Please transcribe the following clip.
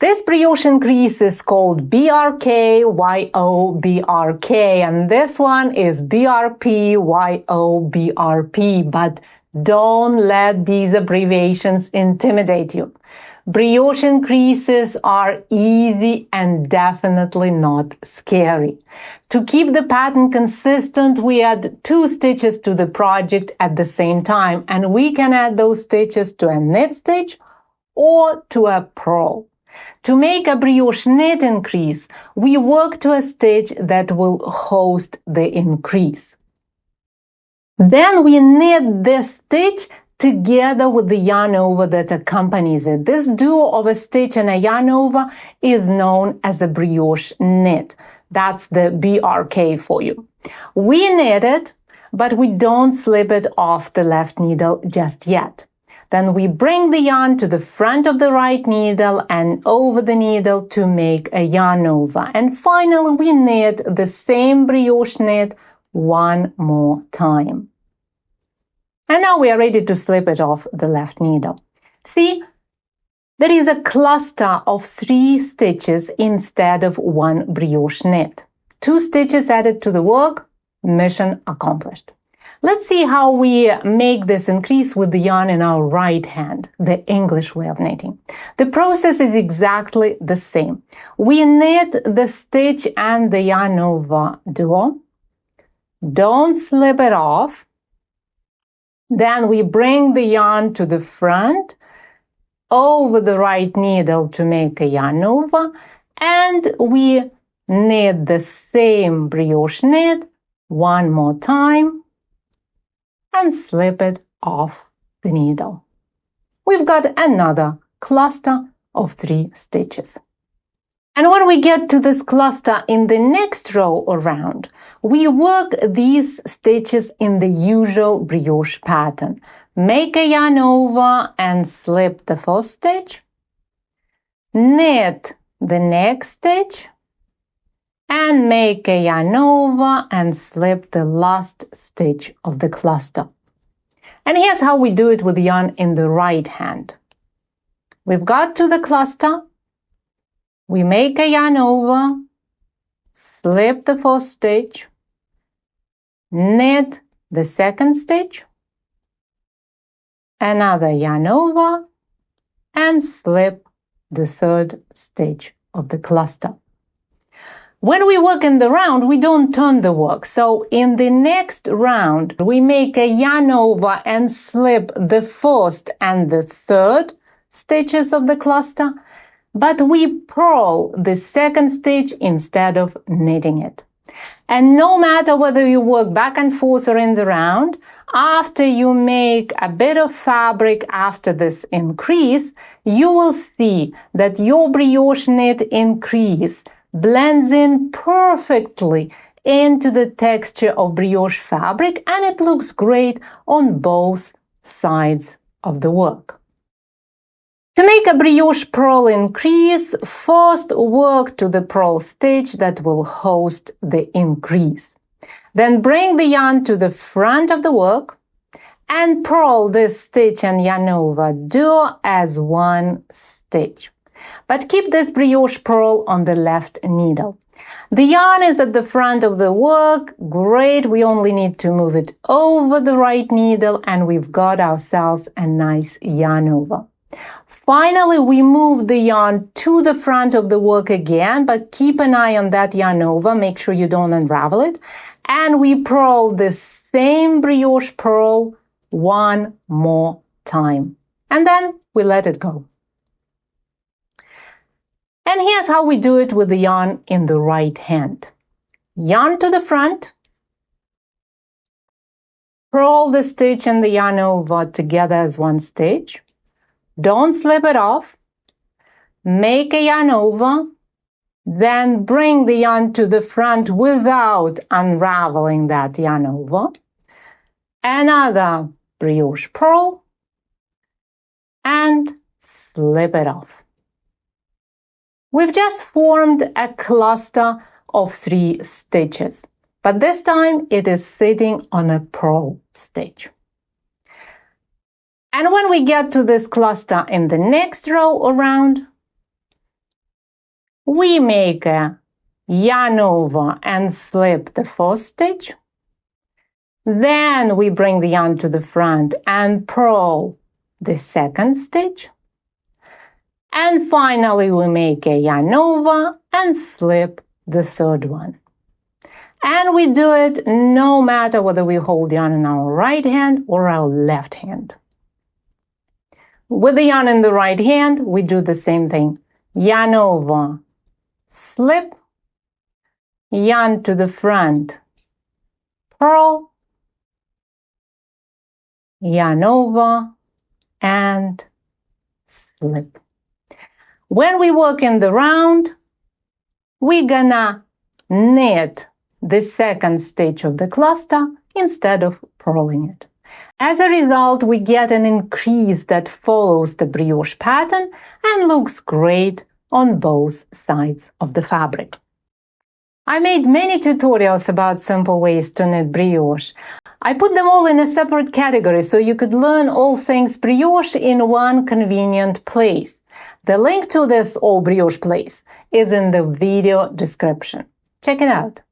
This brioche increase is called BRK-YO-BRK, and this one is BRP-YO-BRP, but don't let these abbreviations intimidate you. Brioche increases are easy and definitely not scary. To keep the pattern consistent, we add 2 stitches to the project at the same time, and we can add those stitches to a knit stitch or to a purl. To make a brioche knit increase, we work to a stitch that will host the increase. Then we knit this stitch together with the yarn over that accompanies it. This duo of a stitch and a yarn over is known as a brioche knit. That's the BRK for you. We knit it, but we don't slip it off the left needle just yet. Then we bring the yarn to the front of the right needle and over the needle to make a yarn over. And finally, we knit the same brioche knit one more time. And now we are ready to slip it off the left needle. See, there is a cluster of 3 stitches instead of 1 brioche knit. 2 stitches added to the work, mission accomplished. Let's see how we make this increase with the yarn in our right hand, the English way of knitting. The process is exactly the same. We knit the stitch and the yarn over duo. Don't slip it off. Then we bring the yarn to the front, over the right needle to make a yarn over, and we knit the same brioche knit one more time and slip it off the needle. We've got another cluster of 3 stitches. And when we get to this cluster in the next row around, we work these stitches in the usual brioche pattern. Make a yarn over and slip the first stitch, knit the next stitch, and make a yarn over and slip the last stitch of the cluster. And here's how we do it with the yarn in the right hand. We've got to the cluster, we make a yarn over, slip the first stitch, knit the second stitch, another yarn over, and slip the third stitch of the cluster. When we work in the round, we don't turn the work. So in the next round, we make a yarn over and slip the first and the third stitches of the cluster, but we purl the second stitch instead of knitting it. And no matter whether you work back and forth or in the round, after you make a bit of fabric after this increase, you will see that your brioche knit increase blends in perfectly into the texture of brioche fabric, and it looks great on both sides of the work. To make a brioche purl increase, first work to the purl stitch that will host the increase. Then bring the yarn to the front of the work and purl this stitch and yarn over duo as one stitch. But keep this brioche purl on the left needle. The yarn is at the front of the work. Great, we only need to move it over the right needle and we've got ourselves a nice yarn over. Finally, we move the yarn to the front of the work again, but keep an eye on that yarn over. Make sure you don't unravel it. And we purl the same brioche purl one more time. And then we let it go. And here's how we do it with the yarn in the right hand. Yarn to the front, purl the stitch and the yarn over together as one stitch. Don't slip it off. Make a yarn over, then bring the yarn to the front without unraveling that yarn over. Another brioche purl and slip it off. We've just formed a cluster of 3 stitches, but this time it is sitting on a purl stitch. And when we get to this cluster in the next row around, we make a yarn over and slip the first stitch. Then we bring the yarn to the front and purl the second stitch. And finally, we make a yarn over and slip the third one. And we do it no matter whether we hold yarn in our right hand or our left hand. With the yarn in the right hand, we do the same thing. Yarn over, slip, yarn to the front, purl, yarn over, and slip. When we work in the round, we're gonna knit the second stitch of the cluster instead of purling it. As a result, we get an increase that follows the brioche pattern and looks great on both sides of the fabric. I made many tutorials about simple ways to knit brioche. I put them all in a separate category so you could learn all things brioche in one convenient place. The link to this all brioche place is in the video description. Check it out.